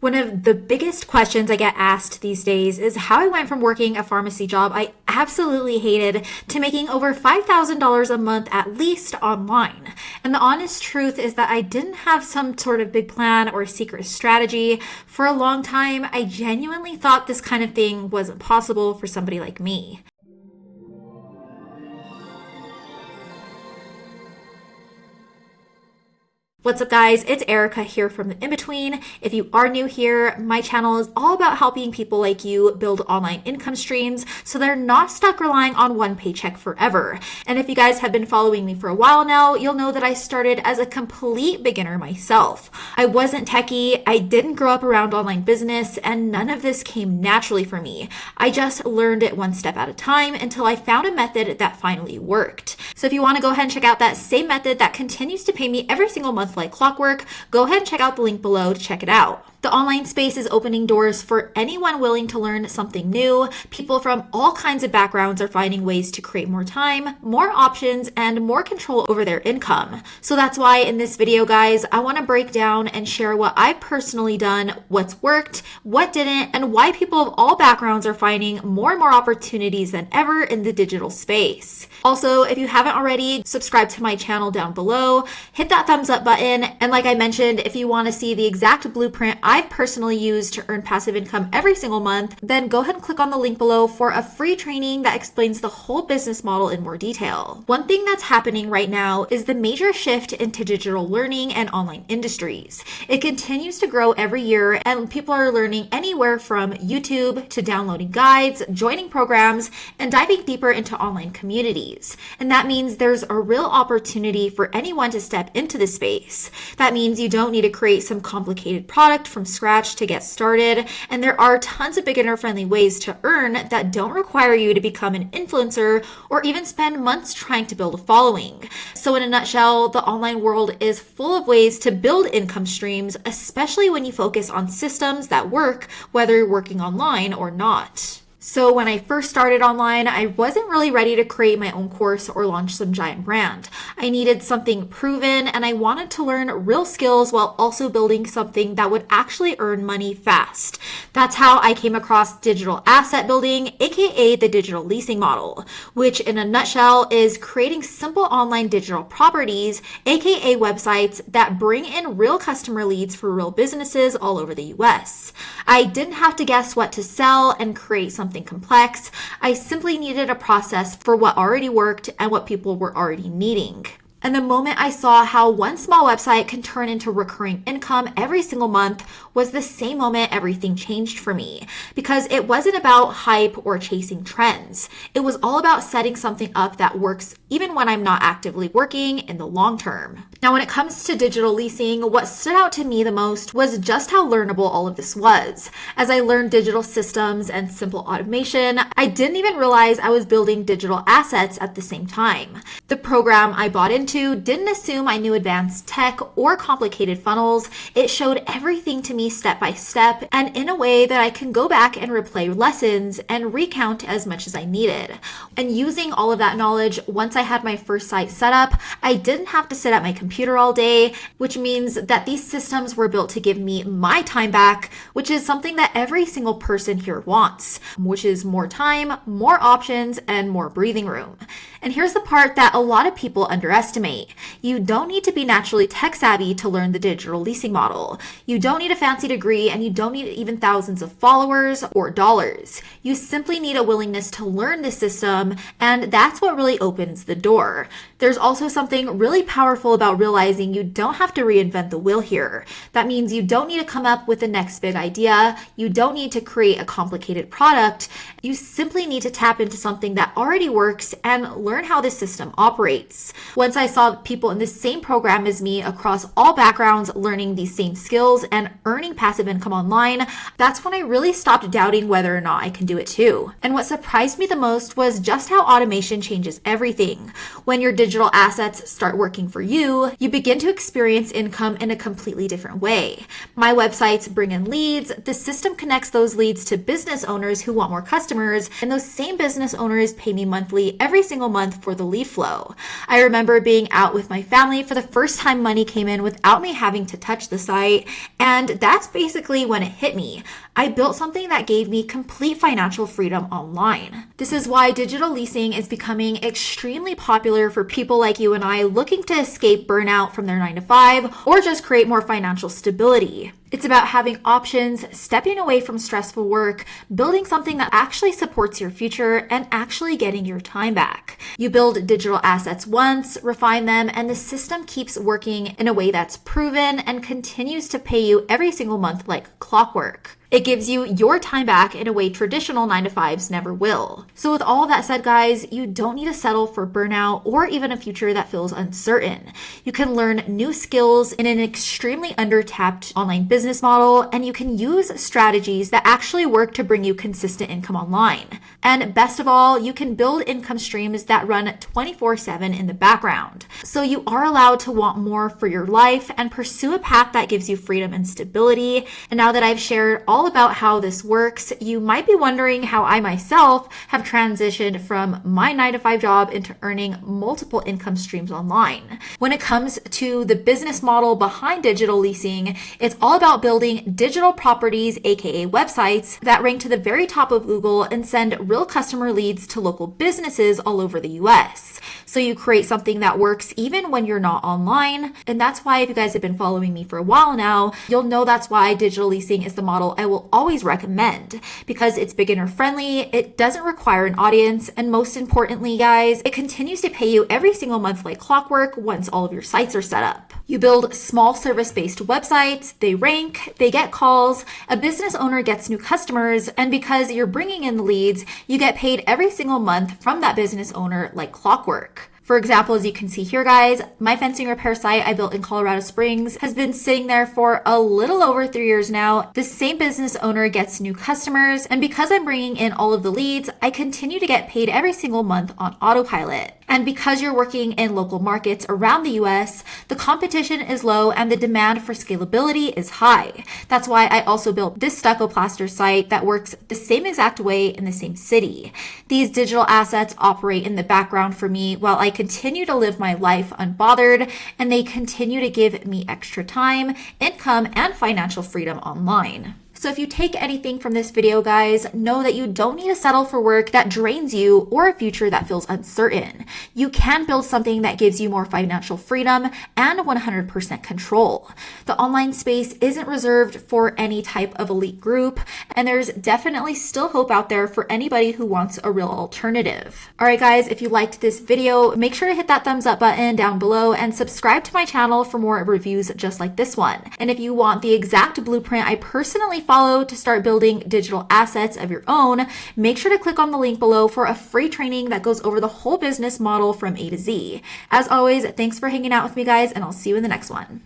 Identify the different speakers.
Speaker 1: One of the biggest questions I get asked these days is how I went from working a pharmacy job I absolutely hated to making over $5,000 a month at least online. And the honest truth is that I didn't have some sort of big plan or secret strategy. For a long time, I genuinely thought this kind of thing wasn't possible for somebody like me. What's up, guys? It's Erica here from The In-Between. If you are new here, my channel is all about helping people like you build online income streams so they're not stuck relying on one paycheck forever. And if you guys have been following me for a while now, you'll know that I started as a complete beginner myself. I wasn't techie, I didn't grow up around online business, and none of this came naturally for me. I just learned it one step at a time until I found a method that finally worked. So if you want to go ahead and check out that same method that continues to pay me every single month like clockwork, go ahead and check out the link below to check it out. The online space is opening doors for anyone willing to learn something new. People from all kinds of backgrounds are finding ways to create more time, more options, and more control over their income. So that's why in this video, guys, I want to break down and share what I've personally done, what's worked, what didn't, and why people of all backgrounds are finding more and more opportunities than ever in the digital space. Also, if you haven't already, subscribe to my channel down below, hit that thumbs up button, and like I mentioned, if you want to see the exact blueprint I've personally used to earn passive income every single month, then go ahead and click on the link below for a free training that explains the whole business model in more detail. One thing that's happening right now is the major shift into digital learning and online industries. It continues to grow every year, and people are learning anywhere from YouTube to downloading guides, joining programs, and diving deeper into online communities. And that means there's a real opportunity for anyone to step into this space. That means you don't need to create some complicated product from scratch to get started, and there are tons of beginner-friendly ways to earn that don't require you to become an influencer or even spend months trying to build a following. So in a nutshell, the online world is full of ways to build income streams, especially when you focus on systems that work, whether you're working online or not. So when I first started online, I wasn't really ready to create my own course or launch some giant brand. I needed something proven, and I wanted to learn real skills while also building something that would actually earn money fast. That's how I came across digital asset building, aka the digital leasing model, which in a nutshell is creating simple online digital properties, aka websites that bring in real customer leads for real businesses all over the US. I didn't have to guess what to sell and create something complex. I simply needed a process for what already worked and what people were already needing. And the moment I saw how one small website can turn into recurring income every single month was the same moment everything changed for me. Because it wasn't about hype or chasing trends. It was all about setting something up that works even when I'm not actively working in the long term. Now, when it comes to digital leasing, what stood out to me the most was just how learnable all of this was. As I learned digital systems and simple automation, I didn't even realize I was building digital assets at the same time. The program I bought into didn't assume I knew advanced tech or complicated funnels. It showed everything to me step by step and in a way that I can go back and replay lessons and recount as much as I needed. And using all of that knowledge, once I had my first site set up, I didn't have to sit at my computer all day, which means that these systems were built to give me my time back, which is something that every single person here wants, which is more time, more options, and more breathing room. And here's the part that a lot of people underestimate. You don't need to be naturally tech savvy to learn the digital leasing model. You don't need a fancy degree, and you don't need even thousands of followers or dollars. You simply need a willingness to learn the system, and that's what really opens the door. There's also something really powerful about realizing you don't have to reinvent the wheel here. That means you don't need to come up with the next big idea. You don't need to create a complicated product. You simply need to tap into something that already works and learn how the system operates. Once I saw people in the same program as me across all backgrounds learning these same skills and earning passive income online, that's when I really stopped doubting whether or not I can do it too. And what surprised me the most was just how automation changes everything. When your digital digital assets start working for you, you begin to experience income in a completely different way. My websites bring in leads, the system connects those leads to business owners who want more customers, and those same business owners pay me monthly every single month for the lead flow. I remember being out with my family for the first time money came in without me having to touch the site, and that's basically when it hit me. I built something that gave me complete financial freedom online. This is why digital leasing is becoming extremely popular for people like you and I looking to escape burnout from their 9-to-5 or just create more financial stability. It's about having options, stepping away from stressful work, building something that actually supports your future, and actually getting your time back. You build digital assets once, refine them, and the system keeps working in a way that's proven and continues to pay you every single month like clockwork. It gives you your time back in a way traditional 9-to-5s never will. So with all of that said, guys, you don't need to settle for burnout or even a future that feels uncertain. You can learn new skills in an extremely under-tapped online business model, and you can use strategies that actually work to bring you consistent income online. And best of all, you can build income streams that run 24/7 in the background. So you are allowed to want more for your life and pursue a path that gives you freedom and stability. And now that I've shared all about how this works, you might be wondering how I myself have transitioned from my 9-to-5 job into earning multiple income streams online. When it comes to the business model behind digital leasing, it's all about building digital properties, aka websites, that rank to the very top of Google and send real customer leads to local businesses all over the US. So you create something that works even when you're not online. And that's why, if you guys have been following me for a while now, you'll know that's why digital leasing is the model I will always recommend, because it's beginner friendly, it doesn't require an audience, and most importantly, guys, it continues to pay you every single month like clockwork once all of your sites are set up. You build small service-based websites, they rank, they get calls, a business owner gets new customers, and because you're bringing in the leads, you get paid every single month from that business owner like clockwork. For example, as you can see here, guys, my fencing repair site I built in Colorado Springs has been sitting there for a little over 3 years now. The same business owner gets new customers, and because I'm bringing in all of the leads, I continue to get paid every single month on autopilot. And because you're working in local markets around the US, the competition is low and the demand for scalability is high. That's why I also built this stucco plaster site that works the same exact way in the same city. These digital assets operate in the background for me while I continue to live my life unbothered, and they continue to give me extra time, income, and financial freedom online. So if you take anything from this video, guys, know that you don't need to settle for work that drains you or a future that feels uncertain. You can build something that gives you more financial freedom and 100% control. The online space isn't reserved for any type of elite group, and there's definitely still hope out there for anybody who wants a real alternative. All right, guys, if you liked this video, make sure to hit that thumbs up button down below and subscribe to my channel for more reviews just like this one. And if you want the exact blueprint I personally follow to start building digital assets of your own, make sure to click on the link below for a free training that goes over the whole business model from A to Z. As always, thanks for hanging out with me, guys, and I'll see you in the next one.